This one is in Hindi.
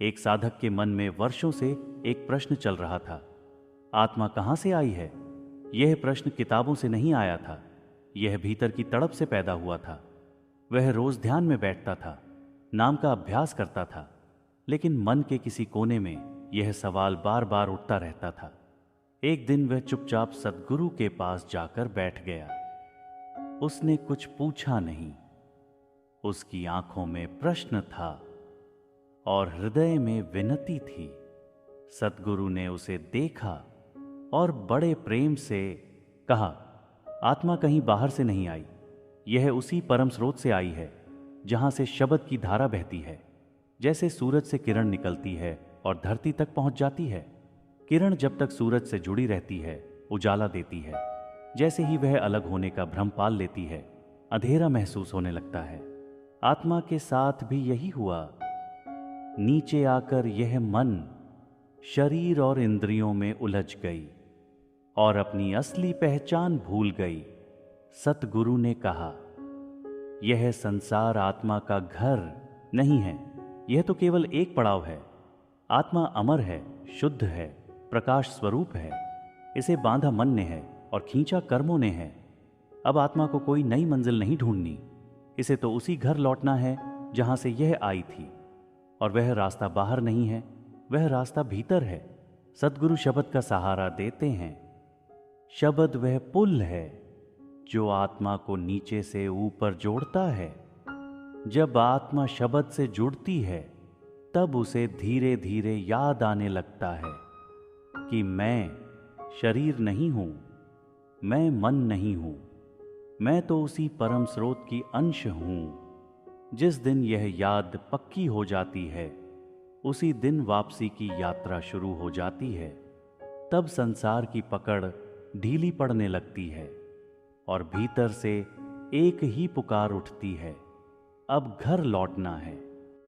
एक साधक के मन में वर्षों से एक प्रश्न चल रहा था। आत्मा कहाँ से आई है? यह प्रश्न किताबों से नहीं आया था। यह भीतर की तड़प से पैदा हुआ था। वह रोज ध्यान में बैठता था, नाम का अभ्यास करता था, लेकिन मन के किसी कोने में यह सवाल बार बार उठता रहता था। एक दिन वह चुपचाप सद्गुरु के पास जाकर बैठ गया। उसने कुछ पूछा नहीं। उसकी आंखों में प्रश्न था और हृदय में विनती थी। सद्गुरु ने उसे देखा और बड़े प्रेम से कहा, आत्मा कहीं बाहर से नहीं आई। यह उसी परम स्रोत से आई है जहां से शब्द की धारा बहती है। जैसे सूरज से किरण निकलती है और धरती तक पहुंच जाती है। किरण जब तक सूरज से जुड़ी रहती है, उजाला देती है। जैसे ही वह अलग होने का भ्रम पाल लेती है, अंधेरा महसूस होने लगता है। आत्मा के साथ भी यही हुआ। नीचे आकर यह मन शरीर और इंद्रियों में उलझ गई और अपनी असली पहचान भूल गई। सतगुरु ने कहा, यह संसार आत्मा का घर नहीं है। यह तो केवल एक पड़ाव है। आत्मा अमर है, शुद्ध है, प्रकाश स्वरूप है। इसे बांधा मन ने है और खींचा कर्मों ने है। अब आत्मा को कोई नई मंजिल नहीं ढूंढनी। इसे तो उसी घर लौटना है जहां से यह आई थी। और वह रास्ता बाहर नहीं है, वह रास्ता भीतर है। सद्गुरु शब्द का सहारा देते हैं। शब्द वह पुल है जो आत्मा को नीचे से ऊपर जोड़ता है। जब आत्मा शब्द से जुड़ती है, तब उसे धीरे धीरे याद आने लगता है कि मैं शरीर नहीं हूं, मैं मन नहीं हूं, मैं तो उसी परम स्रोत की अंश हूं। जिस दिन यह याद पक्की हो जाती है, उसी दिन वापसी की यात्रा शुरू हो जाती है। तब संसार की पकड़ ढीली पड़ने लगती है और भीतर से एक ही पुकार उठती है, अब घर लौटना है।